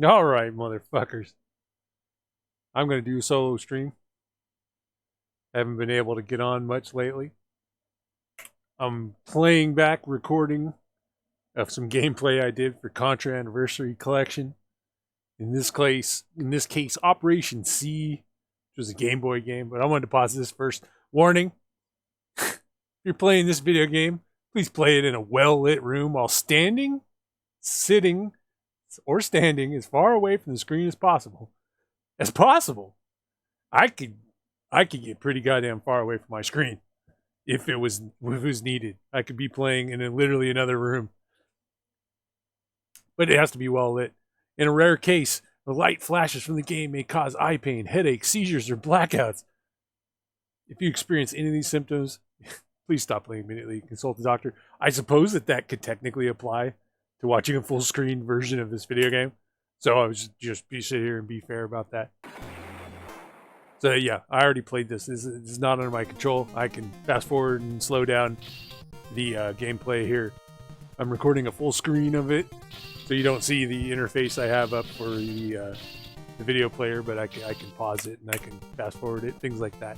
Alright, motherfuckers. I'm gonna do a solo stream. Haven't been able to get on much lately. I'm playing back recording of some gameplay I did for Contra Anniversary Collection. In this case, Operation C, which was a Game Boy game, but I wanted to pause this first. Warning, if you're playing this video game, please play it in a well-lit room while standing, sitting, or standing as far away from the screen as possible. As possible. I could get pretty goddamn far away from my screen if it was needed. I could be playing in literally another room. But it has to be well lit. In a rare case, the light flashes from the game may cause eye pain, headaches, seizures, or blackouts. If you experience any of these symptoms, please stop playing immediately. Consult the doctor. I suppose that could technically apply to watching a full screen version of this video game. So I was just be sit here and be fair about that. So yeah, I already played this. This is not under my control. I can fast forward and slow down the gameplay here. I'm recording a full screen of it, so you don't see the interface I have up for the video player, but I can pause it and I can fast forward it, things like that.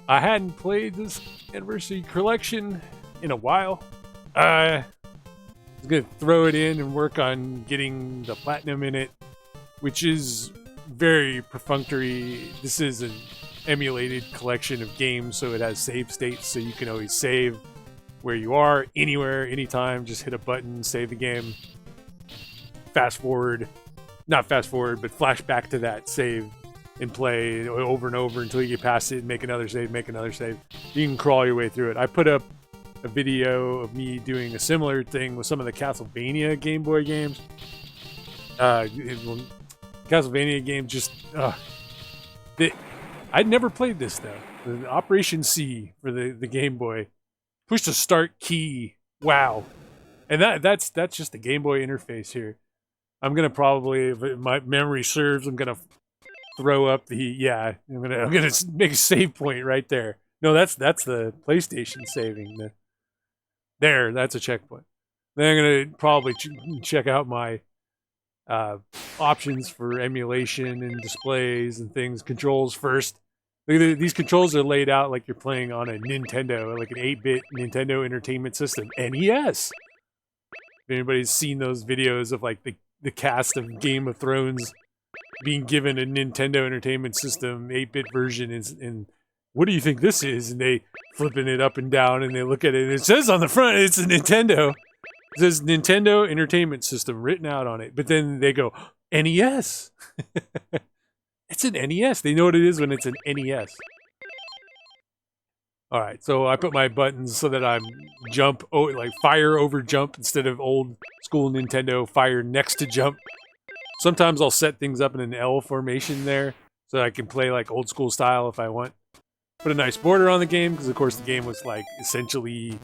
I hadn't played this Anniversary Collection in a while. I was going to throw it in and work on getting the platinum in it, which is very perfunctory. This is an emulated collection of games, so it has save states, so you can always save where you are, anywhere, anytime. Just hit a button, save the game, fast forward, not fast forward, but flash back to that save and play over and over until you get past it and make another save, make another save. You can crawl your way through it. I put up a video of me doing a similar thing with some of the Castlevania Game Boy games. Castlevania game just I'd never played this though. The Operation C for the Game Boy. Push the start key. Wow. And that's just the Game Boy interface here. I'm gonna probably, if my memory serves, I'm gonna throw up I'm gonna make a save point right there. No, that's the PlayStation saving. That's a checkpoint. Then I'm gonna probably check out my options for emulation and displays and things, controls first. These controls are laid out like you're playing on a Nintendo, like an 8-bit Nintendo Entertainment System, NES. If anybody's seen those videos of like the cast of Game of Thrones being given a Nintendo Entertainment System 8-bit version, and what do you think this is? And they flipping it up and down, and they look at it, and it says on the front, it's a Nintendo. It says Nintendo Entertainment System written out on it. But then they go, NES. It's an NES. They know what it is when it's an NES. Alright, so I put my buttons so that I'm like fire over jump instead of old school Nintendo fire next to jump. Sometimes I'll set things up in an L formation there so I can play like old school style if I want. Put a nice border on the game because of course the game was like essentially...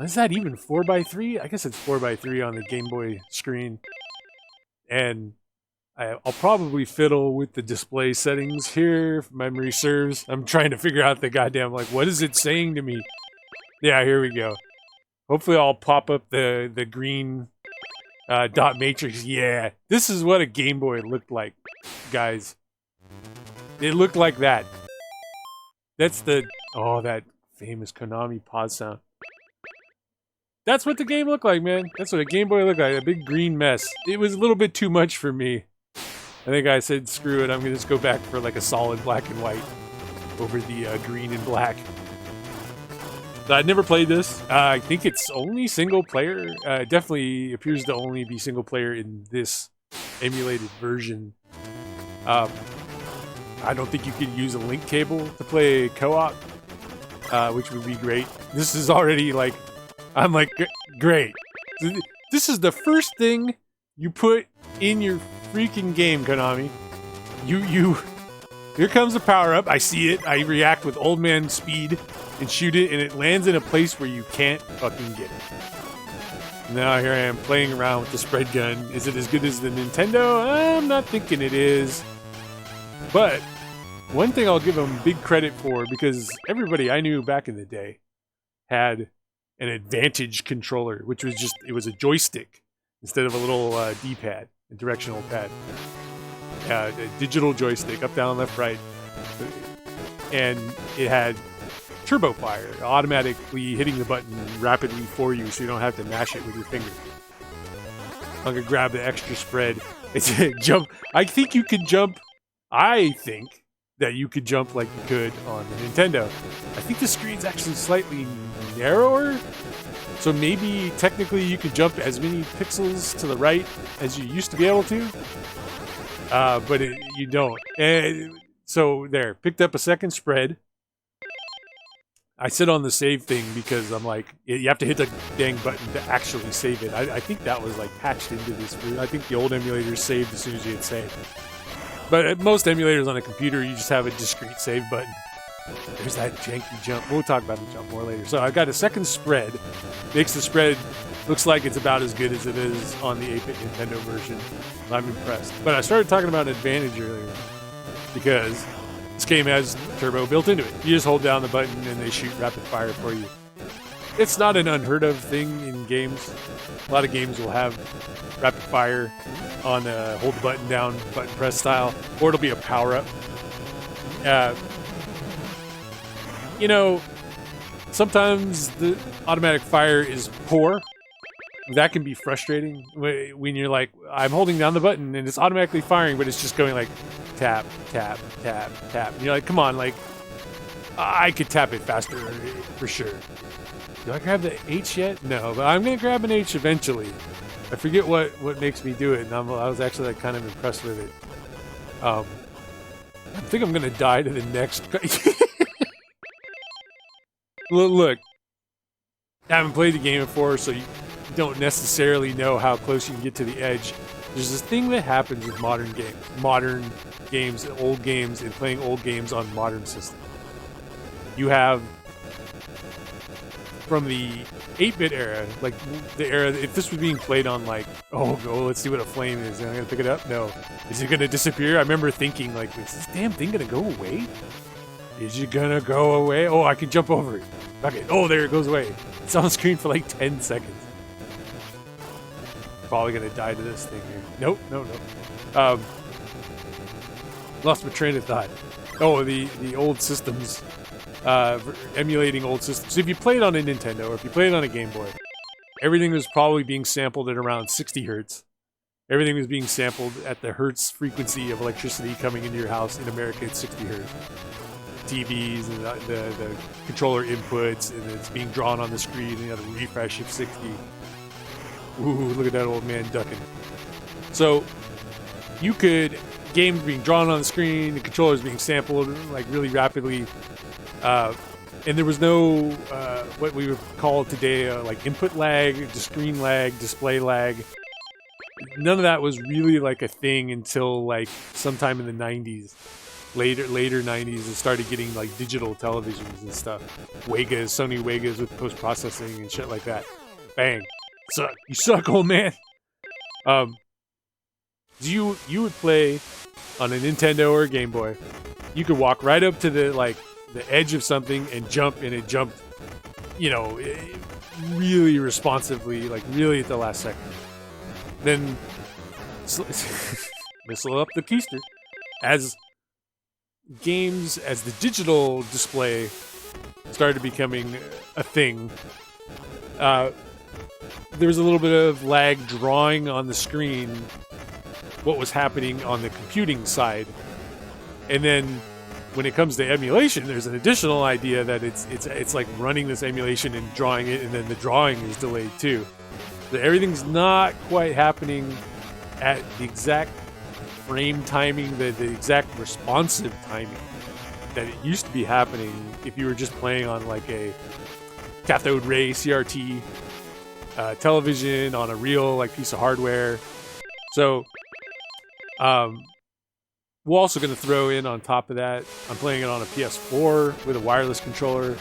Is that even 4x3? I guess it's 4x3 on the Game Boy screen. And I'll probably fiddle with the display settings here if memory serves. I'm trying to figure out the goddamn, like, what is it saying to me? Yeah, here we go. Hopefully I'll pop up the green dot matrix. Yeah, this is what a Game Boy looked like, guys. It looked like that. That's that famous Konami pause sound. That's what the game looked like, man. That's what a Game Boy looked like, a big green mess. It was a little bit too much for me. I think I said, screw it, I'm gonna just go back for like a solid black and white over the green and black. I'd never played this. I think it's only single player. It definitely appears to only be single player in this emulated version. I don't think you could use a link cable to play co-op, which would be great. This is already like, I'm like, great. This is the first thing you put in your freaking game, Konami. Here comes the power-up. I see it. I react with old man speed and shoot it, and it lands in a place where you can't fucking get it. Now here I am playing around with the spread gun. Is it as good as the Nintendo? I'm not thinking it is. But one thing I'll give them big credit for, because everybody I knew back in the day had an Advantage controller, which was it was a joystick instead of a little D-pad. a directional pad, a digital joystick, up, down, left, right, and it had turbo fire, automatically hitting the button rapidly for you, so you don't have to mash it with your finger. I'm gonna grab the extra spread. It's a jump. I think you could jump. I think that you could jump like you could on the Nintendo. I think the screen's actually slightly narrower, so maybe technically you could jump as many pixels to the right as you used to be able to, but you don't. And so there, picked up a second spread. I sit on the save thing because I'm like, you have to hit the dang button to actually save it. I think that was like patched into this. I think the old emulators saved as soon as you hit save. But at most emulators on a computer, you just have a discrete save button. There's that janky jump. We'll talk about the jump more later. So I got a second spread. Makes the spread, looks like it's about as good as it is on the 8-bit Nintendo version. I'm impressed. But I started talking about advantage earlier because this game has turbo built into it. You just hold down the button and they shoot rapid fire for you. It's not an unheard of thing in games. A lot of games will have rapid fire on hold the button down, button press style, or it'll be a power up. You know, sometimes the automatic fire is poor. That can be frustrating when you're like, I'm holding down the button and it's automatically firing, but it's just going like tap, tap, tap, tap. And you're like, come on, like, I could tap it faster for sure. Do I grab the H yet? No, but I'm going to grab an H eventually. I forget what makes me do it, and I was actually like kind of impressed with it. I think I'm going to die to the next... Look, I haven't played the game before, so you don't necessarily know how close you can get to the edge. There's this thing that happens with modern games, old games, and playing old games on modern systems. You have, from the 8-bit era, like the era, if this was being played on like, let's see what a flame is, am I gonna pick it up? No. Is it gonna disappear? I remember thinking like, is this damn thing gonna go away? Is it gonna go away? Oh, I can jump over it. Okay. Oh, there it goes away. It's on the screen for like 10 seconds. Probably gonna die to this thing here. Nope, no. Lost my train of thought. Oh, the old systems. Emulating old systems. So if you played on a Nintendo, or if you played on a Game Boy, everything was probably being sampled at around 60 hertz. Everything was being sampled at the hertz frequency of electricity coming into your house. In America, it's 60 hertz. TVs and the controller inputs, and it's being drawn on the screen, and you have to refresh at 60. Ooh, look at that old man ducking. So, games being drawn on the screen, the controllers being sampled like really rapidly, and there was no what we would call today like input lag, screen lag, display lag. None of that was really like a thing until like sometime in the 90s. Later 90s, it started getting like digital televisions and stuff. Sony Wegas with post-processing and shit like that. Bang. You suck, old man. You would play on a Nintendo or a Game Boy. You could walk right up to the edge of something and jump, and it jumped, really responsively, like really at the last second. Then missile up the keister. As the digital display started becoming a thing, there was a little bit of lag drawing on the screen what was happening on the computing side. And then when it comes to emulation, there's an additional idea that it's like running this emulation and drawing it, and then the drawing is delayed too. So everything's not quite happening at the exact frame timing, the exact responsive timing that it used to be happening if you were just playing on like a cathode ray CRT television on a real like piece of hardware. So we're also going to throw in on top of that, I'm playing it on a PS4 with a wireless controller,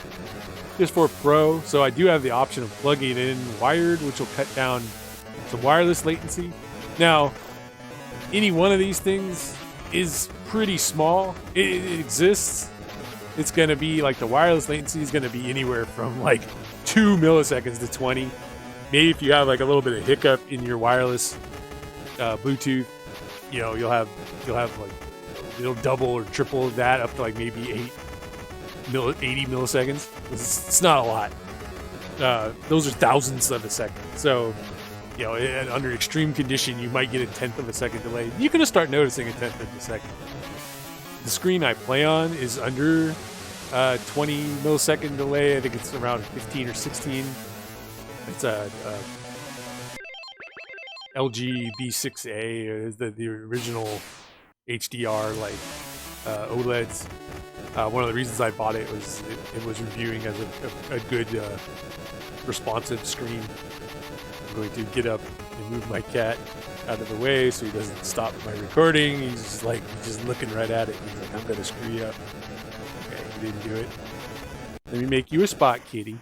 PS4 Pro, so I do have the option of plugging it in wired, which will cut down some wireless latency. Now, any one of these things is pretty small. It exists. It's going to be like the wireless latency is going to be anywhere from like 2 milliseconds to 20. Maybe if you have like a little bit of hiccup in your wireless Bluetooth, you know, you'll have like it'll double or triple that up to like maybe 80 milliseconds. It's not a lot. Those are thousandths of a second. So, you know, under extreme condition, you might get a tenth of a second delay. You're gonna start noticing a tenth of a second. The screen I play on is under 20 millisecond delay. I think it's around 15 or 16. It's a LG B6A, is the original HDR like OLEDs. One of the reasons I bought it was it was reviewing as a good responsive screen. I'm going to get up and move my cat out of the way so he doesn't stop my recording. He's just looking right at it. He's like, I'm gonna screw you up. Okay, he didn't do it. Let me make you a spot, kitty.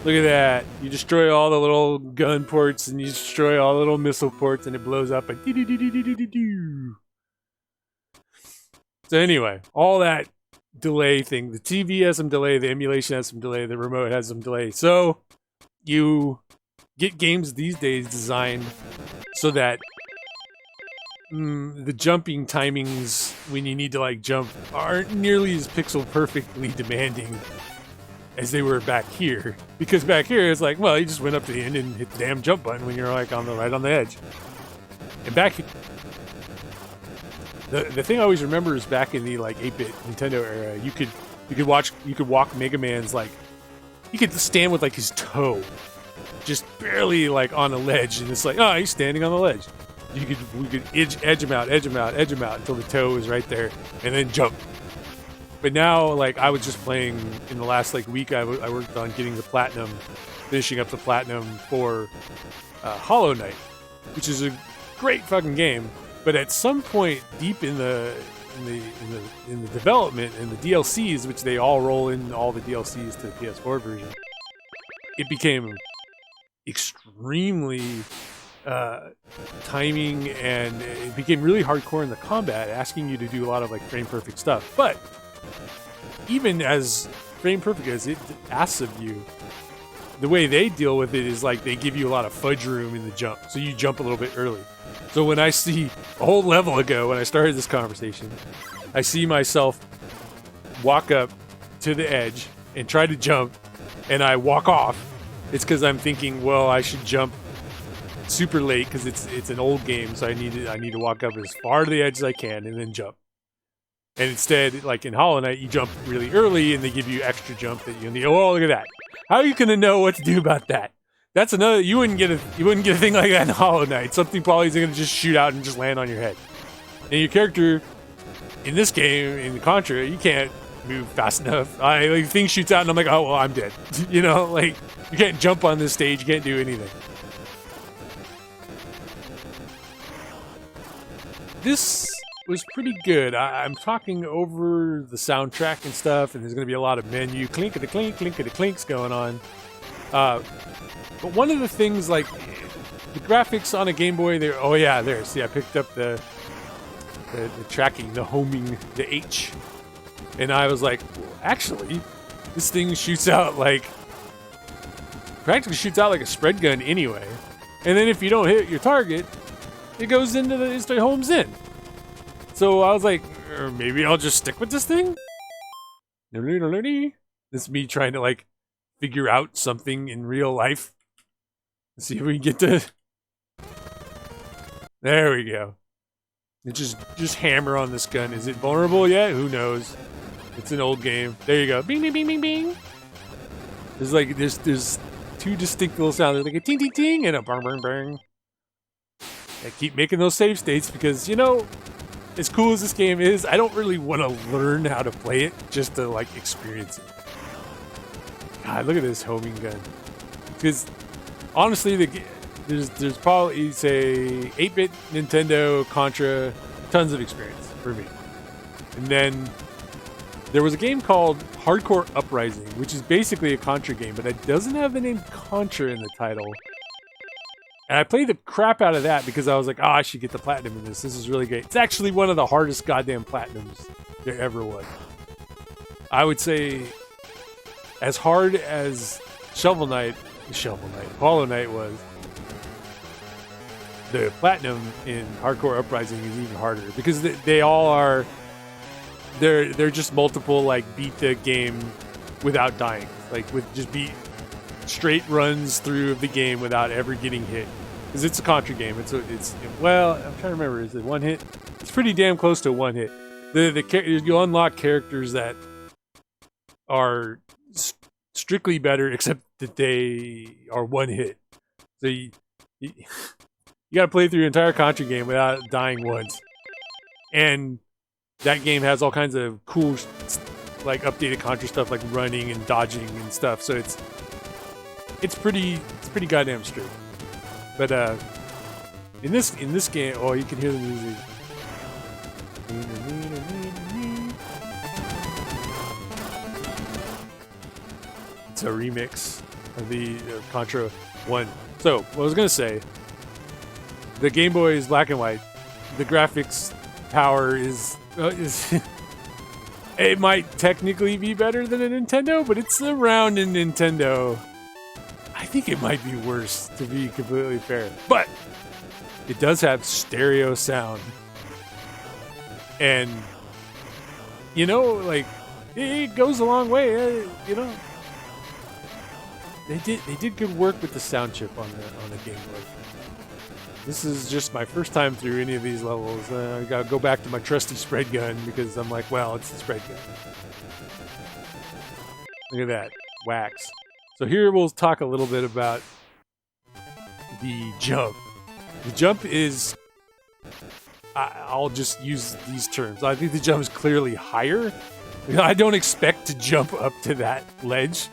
Look at that. You destroy all the little gun ports and you destroy all the little missile ports and it blows up and doo-doo-doo-doo-doo-doo-doo. So anyway, all that delay thing. The TV has some delay, the emulation has some delay, the remote has some delay. So you get games these days designed so that the jumping timings when you need to like jump aren't nearly as pixel perfectly demanding as they were back here. Because back here it's like, well, you just went up to the end and hit the damn jump button when you're like right on the edge. And back the thing I always remember is back in the like 8-bit Nintendo era, you could walk Mega Man's like, you could stand with like his toe just barely like on a ledge, and it's like, oh, he's standing on the ledge. We could edge him out until the toe is right there, and then jump. But now, like, I was just playing in the last like week. I worked on getting the platinum, finishing up the platinum for Hollow Knight, which is a great fucking game. But at some point, deep in the development and the DLCs, which they all roll in all the DLCs to the PS4 version, it became extremely timing, and it became really hardcore in the combat, asking you to do a lot of like frame perfect stuff. But even as frame perfect as it asks of you, the way they deal with it is like they give you a lot of fudge room in the jump, so you jump a little bit early. So when I see a whole level ago, when I started this conversation, I see myself walk up to the edge and try to jump, and I walk off. It's because I'm thinking, well, I should jump super late because it's an old game, so I need to walk up as far to the edge as I can and then jump. And instead, like in Hollow Knight, you jump really early and they give you extra jump that you need. Oh, look at that! How are you gonna know what to do about that? That's another. You wouldn't get a thing like that in Hollow Knight. Something probably is gonna just shoot out and just land on your head. And your character in this game, in the Contra, you can't move fast enough. Like, thing shoots out and I'm like, oh well, I'm dead. You know, like you can't jump on this stage. You can't do anything. This was pretty good. I'm talking over the soundtrack and stuff, and there's going to be a lot of menu clink-a-da-clink, clink-a-da-clinks going on. But one of the things, like, the graphics on a Game Boy, see, I picked up the tracking, the homing, the H. And I was like, well, actually, this thing practically shoots out like a spread gun anyway. And then if you don't hit your target, it goes into it homes in. So I was like, maybe I'll just stick with this thing? This is me trying to like figure out something in real life. Let's see if we can get to... There we go. And just hammer on this gun. Is it vulnerable yet? Who knows? It's an old game. There you go. Bing, bing, bing, bing, bing. There's two distinct little sounds. There's like a ting, ting, ting, and a bang, bang, bang. I keep making those save states because, you know, as cool as this game is, I don't really want to learn how to play it just to, like, experience it. God, look at this homing gun. Because, honestly, there's probably, say, 8-bit Nintendo Contra, tons of experience for me. And then there was a game called Hardcore Uprising, which is basically a Contra game, but it doesn't have the name Contra in the title. And I played the crap out of that because I was like, I should get the platinum in this. This is really great. It's actually one of the hardest goddamn platinums there ever was. I would say as hard as Hollow Knight was, the platinum in Hardcore Uprising is even harder because they all are. They're just multiple like beat the game without dying, like with just beat straight runs through the game without ever getting hit. Because it's a Contra game. It's well, I'm trying to remember. Is it one hit? It's pretty damn close to one hit. You unlock characters that are strictly better, except that they are one hit. So you got to play through the entire Contra game without dying once. And that game has all kinds of cool, like updated Contra stuff, like running and dodging and stuff. So it's pretty goddamn straight. But in this game, oh, you can hear the music. It's a remix of the Contra 1. So, what I was gonna say, the Game Boy is black and white. The graphics power is it might technically be better than a Nintendo, but it's around a Nintendo. I think it might be worse, to be completely fair. But it does have stereo sound. And, you know, like, it goes a long way, you know. They did good work with the sound chip on the Game Boy. This is just my first time through any of these levels. I gotta go back to my trusty spread gun because I'm like, well, it's the spread gun. Look at that. Wax. So here we'll talk a little bit about the jump. The jump is... I'll just use these terms. I think the jump is clearly higher. You know, I don't expect to jump up to that ledge.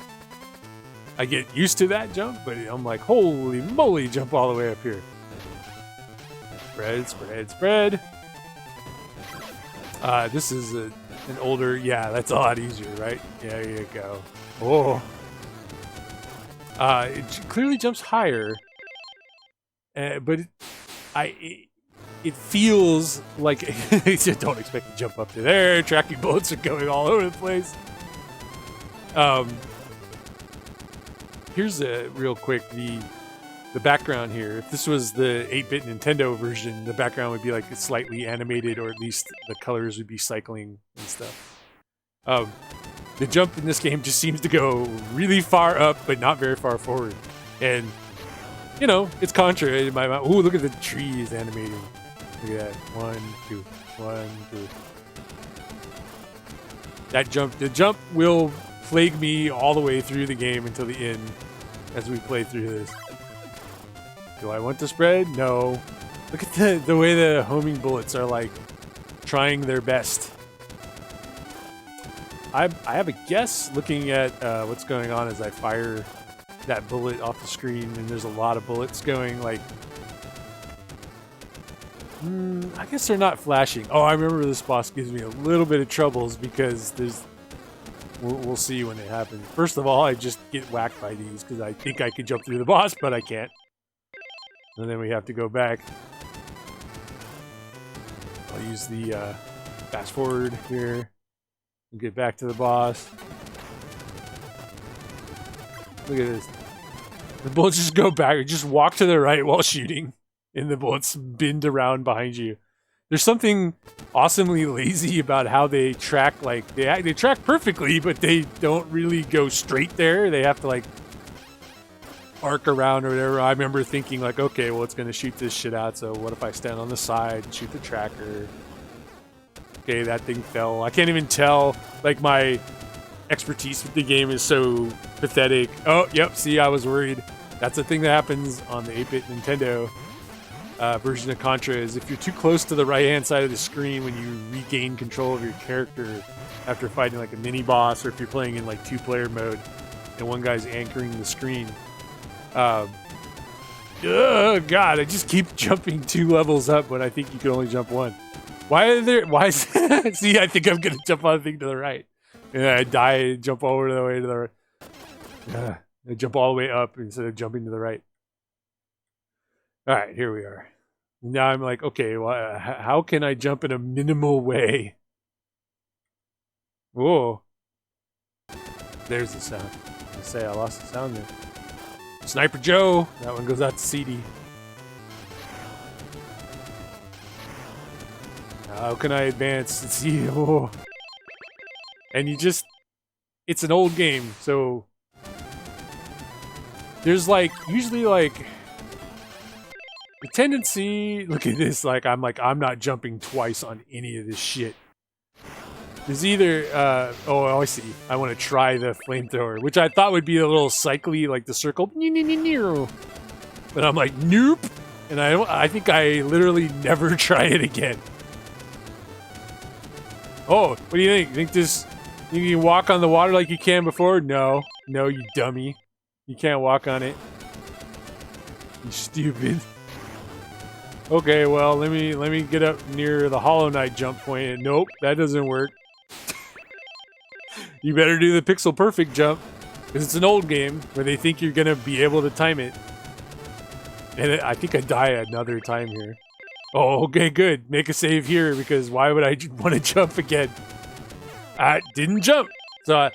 I get used to that jump, but I'm like, holy moly, jump all the way up here. Spread, spread, spread. This is an older... Yeah, that's a lot easier, right? Yeah, there you go. Oh. It clearly jumps higher, but it feels like don't expect to jump up to there. Tracking bullets are going all over the place. Here's a real quick the background here. If this was the 8-bit Nintendo version, the background would be like slightly animated, or at least the colors would be cycling and stuff. The jump in this game just seems to go really far up, but not very far forward. And, you know, it's Contra in my mind. Ooh, look at the trees animating. Look at that. 1, 2, 1, 2. That jump, the jump will plague me all the way through the game until the end as we play through this. Do I want to spread? No. Look at the way the homing bullets are like trying their best. I have a guess looking at what's going on as I fire that bullet off the screen, and there's a lot of bullets going, like... I guess they're not flashing. Oh, I remember this boss gives me a little bit of troubles because there's... We'll see when it happens. First of all, I just get whacked by these because I think I could jump through the boss, but I can't. And then we have to go back. I'll use the fast forward here. We'll get back to the boss. Look at this. The bullets just go back. Just walk to the right while shooting, and the bullets bend around behind you. There's something awesomely lazy about how they track. Like they track perfectly, but they don't really go straight there. They have to like arc around or whatever. I remember thinking like, okay, well, it's gonna shoot this shit out. So what if I stand on the side and shoot the tracker? Okay, that thing fell. I can't even tell. Like, my expertise with the game is so pathetic. Oh, yep, see, I was worried. That's the thing that happens on the 8-bit Nintendo version of Contra, is if you're too close to the right-hand side of the screen when you regain control of your character after fighting, like, a mini-boss, or if you're playing in, like, 2-player mode and one guy's anchoring the screen. Oh, God, I just keep jumping 2 levels up when I think you can only jump 1. Why is see, I think I'm gonna jump on the thing to the right. And I die and jump over the way to the right. I jump all the way up instead of jumping to the right. Alright, here we are. Now I'm like, okay, well, how can I jump in a minimal way? Whoa. There's the sound. I say I lost the sound there. Sniper Joe! That one goes out to CD. How can I advance? Let's see. Oh. And you just... It's an old game, so... There's like, usually like... The tendency... Look at this, I'm not jumping twice on any of this shit. There's either, oh, I see. I want to try the flamethrower, which I thought would be a little cycly, like the circle. But I'm like, nope. And I think I literally never try it again. Oh, what do you think? You can walk on the water like you can before? No. No, you dummy. You can't walk on it. You stupid. Okay, well, let me get up near the Hollow Knight jump point. Nope, that doesn't work. You better do the pixel perfect jump, because it's an old game where they think you're gonna be able to time it. And I think I die another time here. Oh, okay, good. Make a save here, because why would I want to jump again? I didn't jump. So,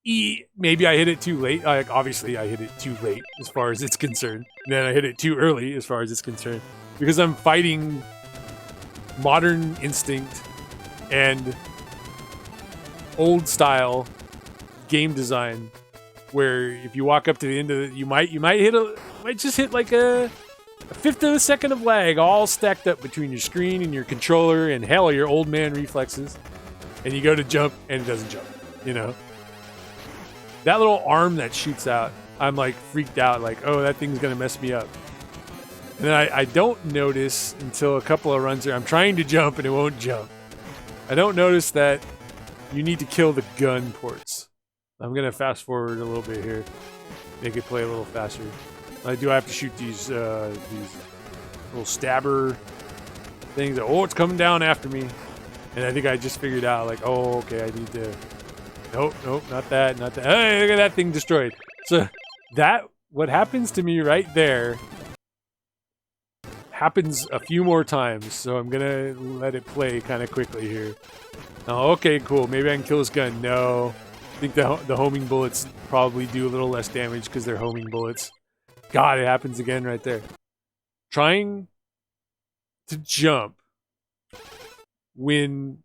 maybe I hit it too late. Obviously, I hit it too late as far as it's concerned. And then I hit it too early as far as it's concerned. Because I'm fighting modern instinct and old style game design, where if you walk up to the end of it, you might just hit like a fifth of a second of lag, all stacked up between your screen and your controller and hell, your old man reflexes, and you go to jump and it doesn't jump. You know, that little arm that shoots out, I'm like freaked out, like, oh, that thing's gonna mess me up. And then I don't notice until a couple of runs there, I'm trying to jump and it won't jump. I don't notice that you need to kill the gun ports. I'm gonna fast forward a little bit here, make it play a little faster. I do have to shoot these little stabber things. Oh, it's coming down after me, and I think I just figured out, like, oh, okay, I need to. Nope, not that. Hey, look at that thing destroyed. So what happens to me right there happens a few more times. So I'm gonna let it play kind of quickly here. Oh, okay, cool. Maybe I can kill this gun. No. I think the homing bullets probably do a little less damage because they're homing bullets. God, it happens again right there. Trying to jump when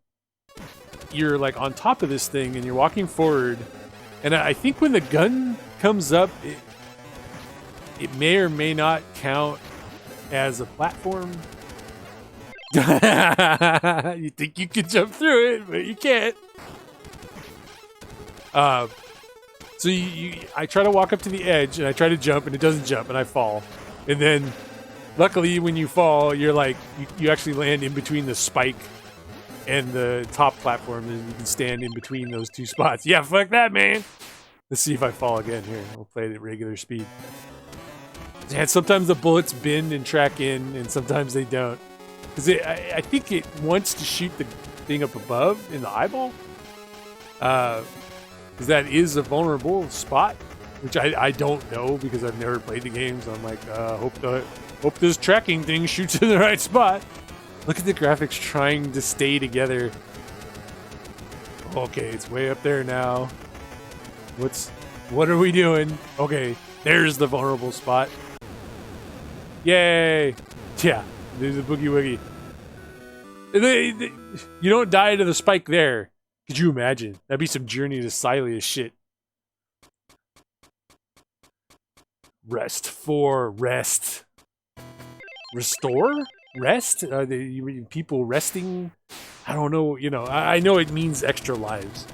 you're like on top of this thing and you're walking forward. And I think when the gun comes up, it may or may not count as a platform. You think you can jump through it, but you can't. So I try to walk up to the edge and I try to jump and it doesn't jump and I fall. And then, luckily, when you fall, you're like you actually land in between the spike and the top platform, and you can stand in between those two spots. Yeah, fuck that, man. Let's see if I fall again here. We'll play it at regular speed. And sometimes the bullets bend and track in, and sometimes they don't. Because I think it wants to shoot the thing up above in the eyeball. Because that is a vulnerable spot, which I don't know because I've never played the game. So I'm like, hope this tracking thing shoots in the right spot. Look at the graphics trying to stay together. Okay, it's way up there now. What are we doing? Okay, there's the vulnerable spot. Yay! Yeah. There's a boogie woogie. You don't die to the spike there. Could you imagine? That'd be some Journey to Sileus shit. Rest 4. Rest. Restore? Rest? Are people resting? I don't know. You know, I know it means extra lives.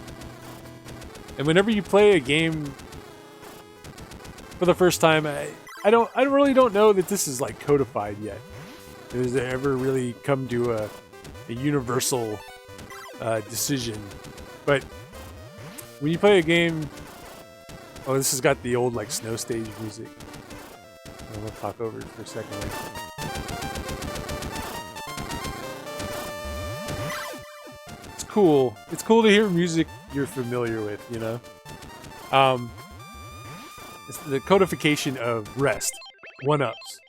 And whenever you play a game for the first time, I really don't know that this is like codified yet. Has it ever really come to a universal decision? But when you play a game, oh, this has got the old like snow stage music. I'm gonna talk over it for a second. It's cool. It's cool to hear music you're familiar with, you know. It's the codification of rest, one-ups.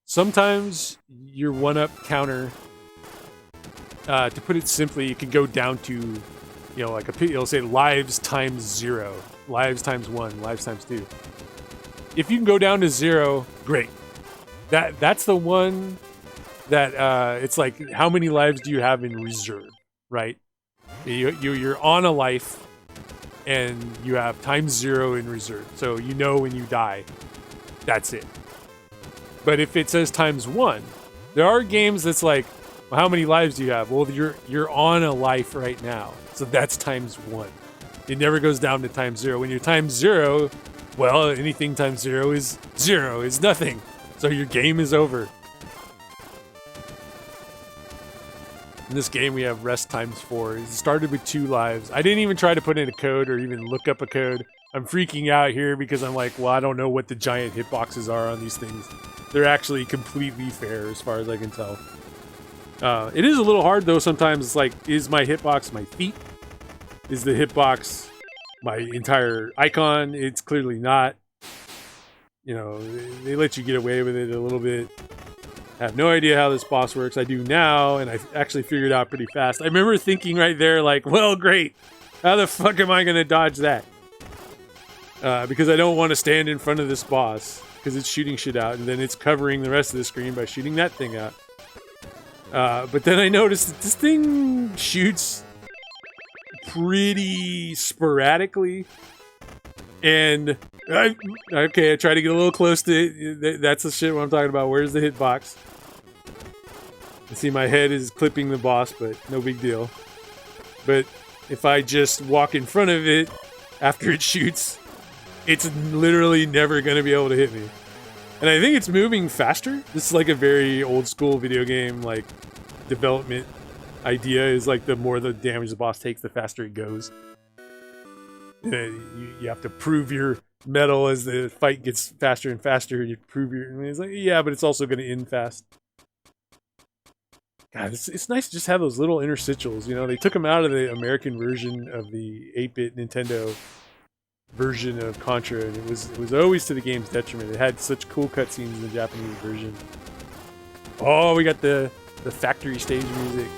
Sometimes your one-up counter, to put it simply, it can go down to, you know, like it'll say lives times 0, lives times 1, lives times 2. If you can go down to 0, great. That's the one that it's like, how many lives do you have in reserve, right? You're on a life, and you have ×0 in reserve. So you know when you die, that's it. But if it says ×1, there are games that's like, well, how many lives do you have? Well, you're on a life right now, so that's ×1. It never goes down to ×0. When you're ×0, well, anything ×0 is 0, is nothing. So your game is over. In this game, we have rest ×4. It started with 2 lives. I didn't even try to put in a code or even look up a code. I'm freaking out here because I'm like, well, I don't know what the giant hitboxes are on these things. They're actually completely fair as far as I can tell. It is a little hard, though, sometimes. It's like, is my hitbox my feet? Is the hitbox my entire icon? It's clearly not. You know, they let you get away with it a little bit. I have no idea how this boss works. I do now, and I actually figured it out pretty fast. I remember thinking right there, like, well, great. How the fuck am I going to dodge that? Because I don't want to stand in front of this boss, because it's shooting shit out, and then it's covering the rest of the screen by shooting that thing out. But then I noticed that this thing shoots pretty sporadically, and I try to get a little close to it. That's the shit what I'm talking about. Where's the hitbox? You see my head is clipping the boss, but no big deal. But if I just walk in front of it after it shoots, it's literally never going to be able to hit me. And I think it's moving faster. This is like a very old school video game, like, development idea is like the more the damage the boss takes, the faster it goes. You have to prove your metal as the fight gets faster and faster. You prove your... I mean, it's like, yeah, but it's also going to end fast. God, it's nice to just have those little interstitials. You know, they took them out of the American version of the 8-bit Nintendo version of Contra, and it was always to the game's detriment. It had such cool cutscenes in the Japanese version. Oh, we got the factory stage music.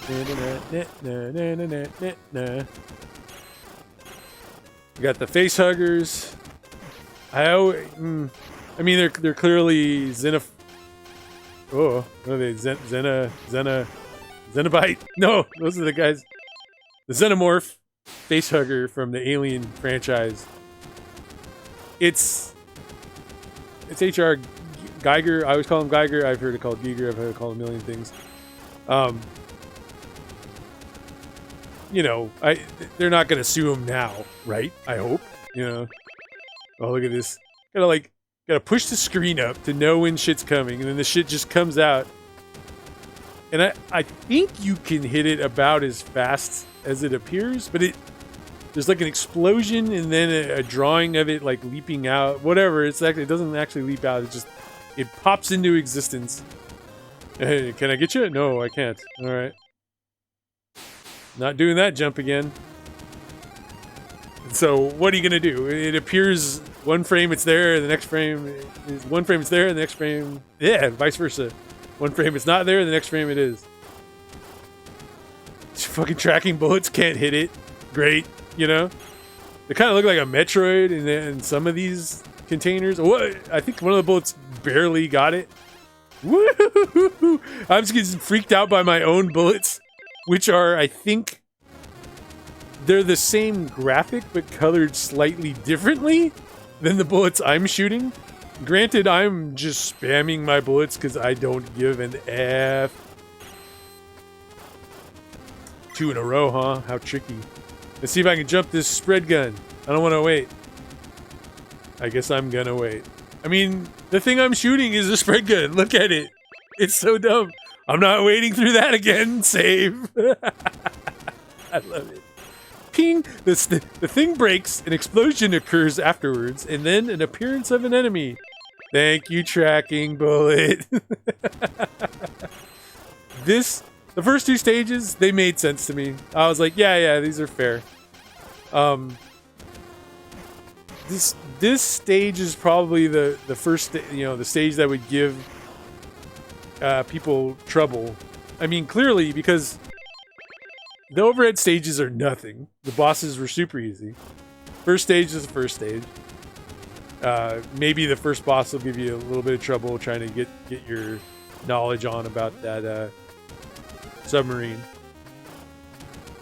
We got the face huggers. I mean, they're clearly Oh, what are they? Xenobite? No, those are the guys. The Xenomorph face hugger from the Alien franchise. It's H.R. Geiger. I always call him Geiger. I've heard it called Giger. I've heard it called a million things. You know, they're not gonna sue him now, right? I hope. You know. Oh, look at this. Gotta push the screen up to know when shit's coming, and then the shit just comes out. And I think you can hit it about as fast as it appears, but there's like an explosion and then a drawing of it like leaping out. Whatever. It doesn't actually leap out. It pops into existence. Hey, can I get you? No, I can't. All right. Not doing that jump again. So what are you gonna do? It appears one frame it's there, the next frame one frame it's there, the next frame, yeah, vice versa. One frame it's not there, the next frame it is. Fucking tracking bullets can't hit it. Great, you know. They kind of look like a Metroid in some of these containers. What? I think one of the bullets barely got it. Woo! I'm just getting freaked out by my own bullets, which are, I think, they're the same graphic but colored slightly differently than the bullets I'm shooting. Granted, I'm just spamming my bullets because I don't give an F. 2 in a row, huh? How tricky. Let's see if I can jump this spread gun. I don't want to wait. I guess I'm gonna wait. I mean, the thing I'm shooting is a spread gun. Look at it. It's so dumb. I'm not waiting through that again. Save. I love it. Ping! The thing breaks, an explosion occurs afterwards, and then an appearance of an enemy. Thank you, tracking bullet. The first 2 stages, they made sense to me. I was like, yeah, these are fair. This stage is probably the first, the stage that would give people trouble. I mean, clearly, because the overhead stages are nothing. The bosses were super easy. First stage is the first stage. Maybe the first boss will give you a little bit of trouble trying to get your knowledge on about that submarine.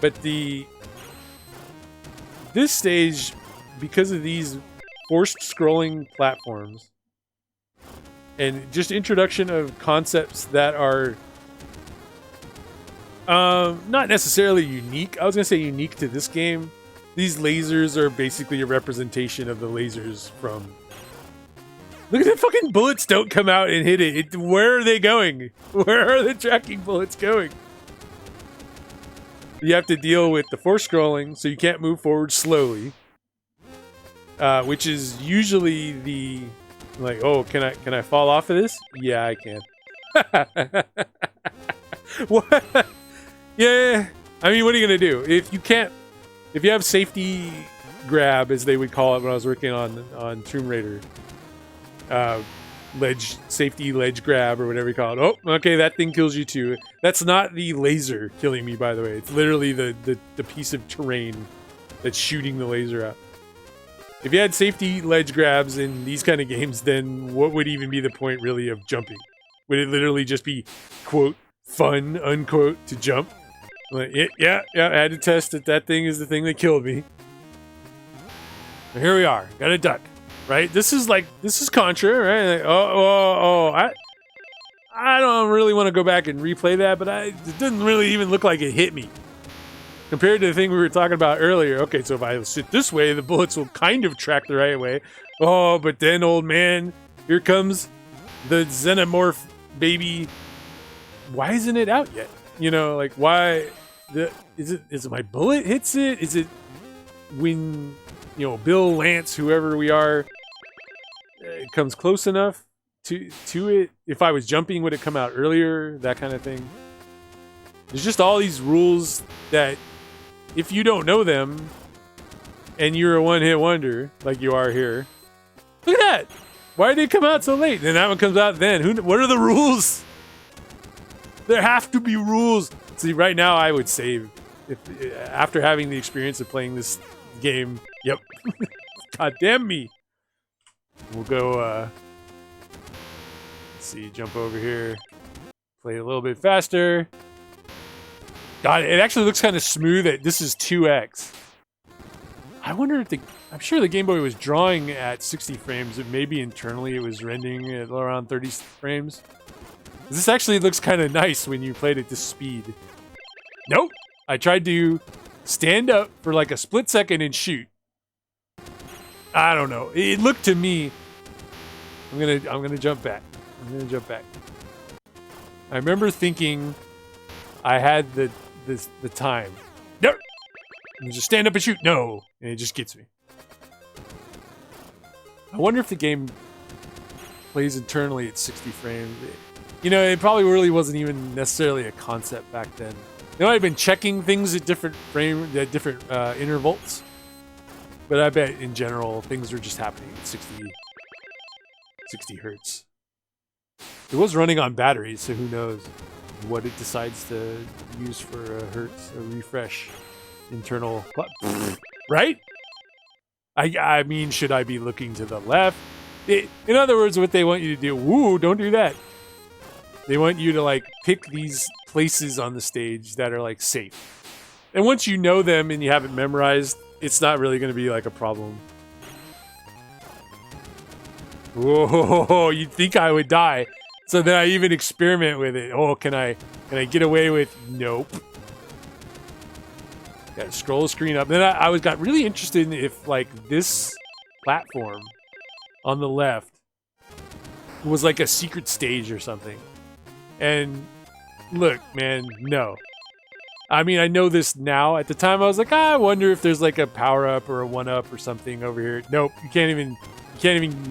But this stage, because of these forced scrolling platforms and just introduction of concepts that are not necessarily unique. I was gonna say unique to this game. These lasers are basically a representation of the lasers from... Look at the fucking bullets don't come out and hit it. Where are they going? Where are the tracking bullets going? You have to deal with the force scrolling, so you can't move forward slowly. Which is usually the... Like, oh, can I fall off of this? Yeah, I can. What? Yeah, I mean, what are you gonna do? If you have safety grab, as they would call it when I was working on Tomb Raider, safety ledge grab or whatever you call it. Oh, okay, that thing kills you too. That's not the laser killing me, by the way. It's literally the piece of terrain that's shooting the laser out. If you had safety ledge grabs in these kind of games, then what would even be the point, really, of jumping? Would it literally just be, quote, fun, unquote, to jump? Like, yeah, I had to test that thing is the thing that killed me. But here we are, got a duck, right? This is Contra, right? Like, I don't really want to go back and replay that, but it doesn't really even look like it hit me. Compared to the thing we were talking about earlier. Okay, so if I sit this way, the bullets will kind of track the right way. Oh, but then, old man, here comes the xenomorph baby. Why isn't it out yet? You know, like, why? Is it my bullet hits it? Is it when, you know, Bill, Lance, whoever we are, it comes close enough to it? If I was jumping, would it come out earlier? That kind of thing. There's just all these rules that, if you don't know them, and you're a one-hit wonder, like you are here, look at that! Why did it come out so late? Then that one comes out then. What are the rules? There have to be rules. See, right now I would save. After having the experience of playing this game, yep. God damn me. We'll go, let's see, jump over here. Play a little bit faster. God, it actually looks kind of smooth. This is 2x. I wonder if I'm sure the Game Boy was drawing at 60 frames, but maybe internally it was rendering at around 30 frames. This actually looks kind of nice when you played at this speed. Nope. I tried to stand up for like a split second and shoot. I don't know. It looked to me. I'm gonna jump back. I remember thinking I had the time. No. Just stand up and shoot. No. And it just gets me. I wonder if the game plays internally at 60 frames. You know, it probably really wasn't even necessarily a concept back then. They might have been checking things at different intervals, but I bet in general things were just happening at 60 hertz. It was running on batteries, so who knows what it decides to use for a hertz, a refresh, internal, right? I mean, should I be looking to the left? In other words, what they want you to do, woo, don't do that. They want you to, like, pick these places on the stage that are, like, safe. And once you know them and you have it memorized, it's not really going to be, like, a problem. Whoa, you'd think I would die. So then I even experiment with it. Oh, can I get away with... Nope. Gotta scroll the screen up. Then I got really interested in if, like, this platform on the left was, like, a secret stage or something. And look, man, no. I mean, I know this now. At the time, I was like, I wonder if there's like a power up or a 1-up or something over here. Nope, you can't even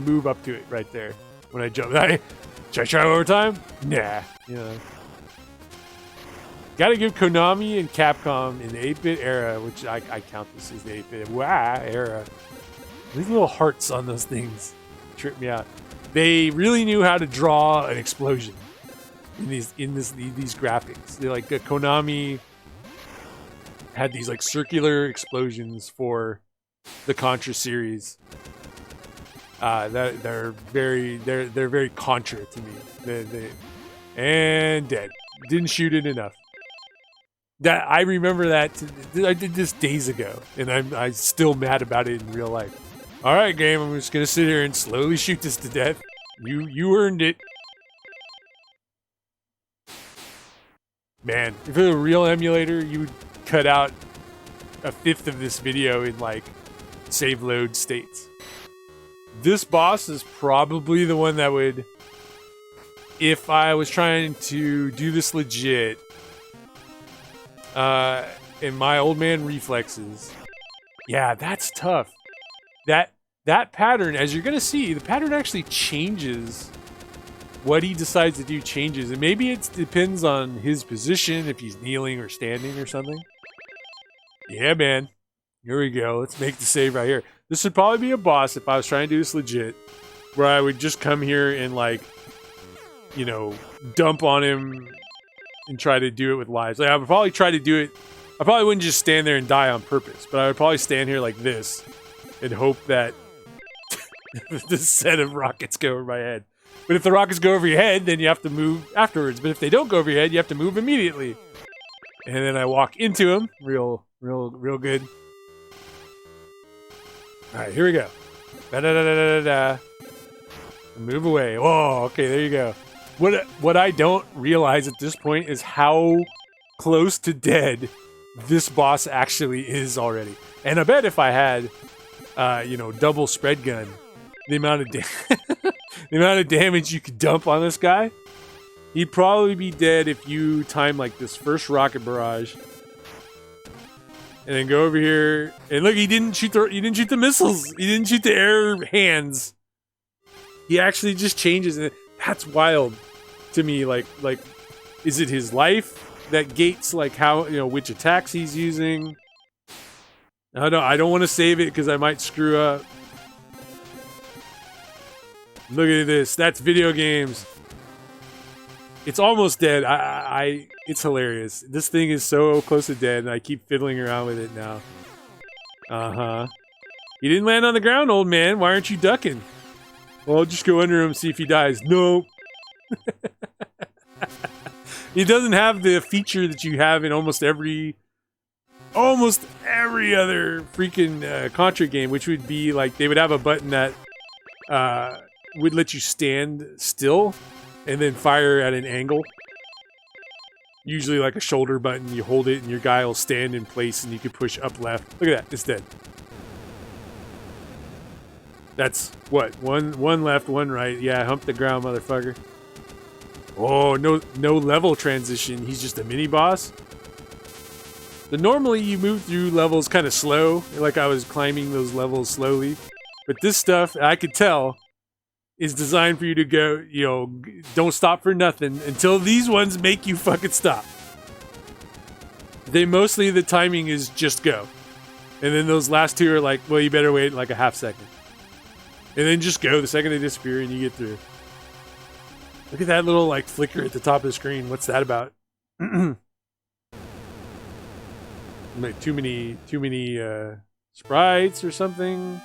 move up to it right there when I jump. Should I try over time? Nah, you know. Gotta give Konami and Capcom in the 8-bit era, which I count this as the 8-bit era. These little hearts on those things trip me out. They really knew how to draw an explosion in these graphics. They're like Konami had these like circular explosions for the Contra series. That they're very Contra to me. And dead. Didn't shoot it enough. That I remember that I did this days ago, and I'm still mad about it in real life. All right, game. I'm just gonna sit here and slowly shoot this to death. You earned it, man. If it was a real emulator, you would cut out a fifth of this video in like save load states. This boss is probably the one that would, if I was trying to do this legit, in my old man reflexes. Yeah, that's tough. That pattern, as you're gonna see, the pattern actually changes. What he decides to do changes, and maybe it depends on his position, if he's kneeling or standing or something. Yeah, man. Here we go. Let's make the save right here. This would probably be a boss if I was trying to do this legit, where I would just come here and, like, you know, dump on him and try to do it with lives. Like, I would probably try to do it. I probably wouldn't just stand there and die on purpose, but I would probably stand here like this and hope that this set of rockets go over my head. But if the rockets go over your head, then you have to move afterwards. But if they don't go over your head, you have to move immediately. And then I walk into him. Real good. Alright, here we go. Da-da-da-da-da-da. Move away. Oh, okay, there you go. What I don't realize at this point is how close to dead this boss actually is already. And I bet if I had, you know, double spread gun, the amount of the amount of damage you could dump on this guy, he'd probably be dead if you time like this first rocket barrage, and then go over here. And look, he didn't shoot the missiles. He didn't shoot the air hands. He actually just changes, and that's wild to me. Like, is it his life that gates like how, you know, which attacks he's using? I don't want to save it because I might screw up. Look at this. That's video games. It's almost dead. It's hilarious. This thing is so close to dead, and I keep fiddling around with it now. Uh-huh. You didn't land on the ground, old man. Why aren't you ducking? Well, I'll just go under him and see if he dies. Nope. He doesn't have the feature that you have in almost every other freaking Contra game, which would be like they would have a button that would let you stand still and then fire at an angle. Usually like a shoulder button. You hold it and your guy will stand in place and you can push up left. Look at that. It's dead. That's what? One left, one right. Yeah, hump the ground, motherfucker. Oh, no level transition. He's just a mini boss. So normally you move through levels kind of slow, like I was climbing those levels slowly. But this stuff, I could tell, is designed for you to go, you know, don't stop for nothing until these ones make you fucking stop. They mostly, the timing is just go. And then those last two are like, well, you better wait like a half second. And then just go the second they disappear and you get through. Look at that little like flicker at the top of the screen. What's that about? Like too many sprites or something.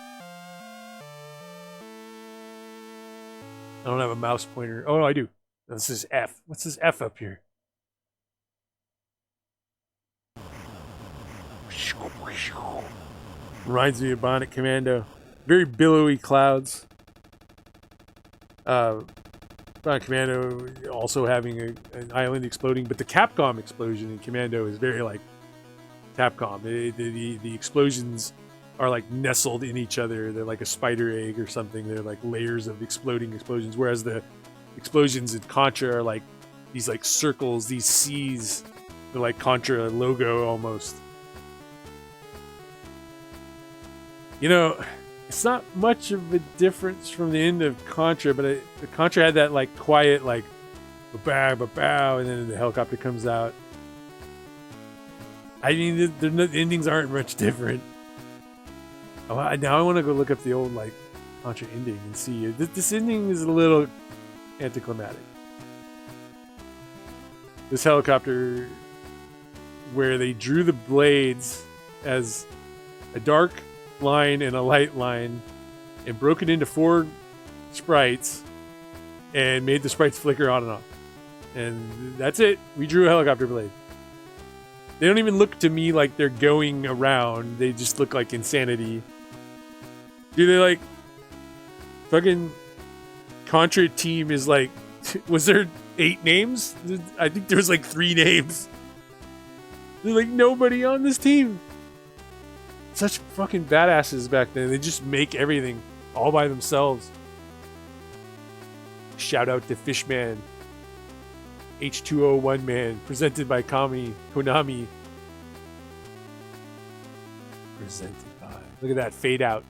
I don't have a mouse pointer. Oh, no, I do. This is F. What's this F up here? Reminds me of Bionic Commando. Very billowy clouds. Bionic Commando also having an island exploding, but the Capcom explosion in Commando is very like Capcom. The explosions are like nestled in each other. They're like a spider egg or something. They're like layers of exploding explosions, whereas the explosions in Contra are like these like circles, these C's. They're like Contra logo almost. You know, it's not much of a difference from the end of Contra, but the Contra had that like quiet like ba bow, and then the helicopter comes out. I mean, the endings aren't much different. Oh, now I want to go look up the old like Contra ending and see. This ending is a little anticlimactic. This helicopter, where they drew the blades as a dark line and a light line, and broke it into 4 sprites and made the sprites flicker on and off. And that's it. We drew a helicopter blade. They don't even look to me like they're going around. They just look like insanity. Dude, they like... Fucking... Contra team is like... Was there 8 names? I think there was like 3 names. There's like nobody on this team. Such fucking badasses back then. They just make everything all by themselves. Shout out to Fishman. H2O1 Man. Presented by Konami. Presented by... Look at that fade out.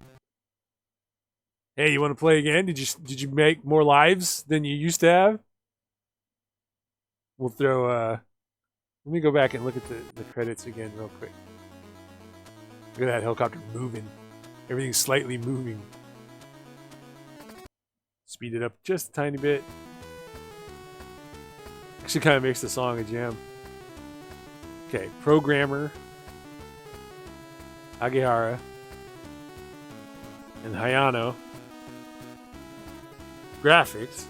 Hey, you want to play again? Did you make more lives than you used to have? We'll throw... Let me go back and look at the credits again real quick. Look at that helicopter moving. Everything's slightly moving. Speed it up just a tiny bit. Actually kind of makes the song a jam. Okay, programmer. Agihara. And Hayano. Graphics.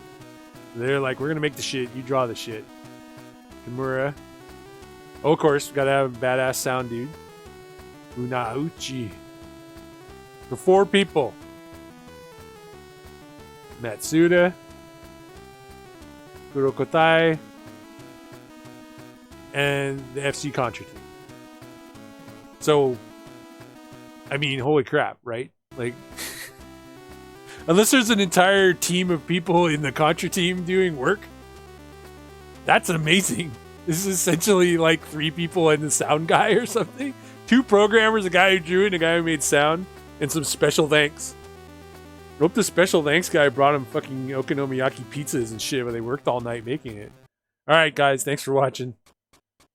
They're like, we're gonna make the shit, you draw the shit. Kimura. Oh, of course, we gotta have a badass sound dude. Unauchi. For 4 people. Matsuda. Kurokotai. And the FC Contra team. So, I mean, holy crap, right? Like, unless there's an entire team of people in the Contra team doing work, that's amazing. This is essentially like 3 people and the sound guy or something. 2 programmers, a guy who drew it and a guy who made sound, and some special thanks. I hope the special thanks guy brought him fucking okonomiyaki pizzas and shit, but they worked all night making it. Alright guys, thanks for watching.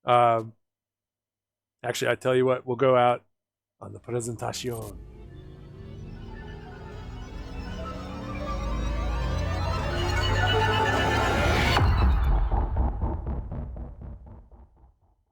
Actually, I tell you what, we'll go out on the presentation.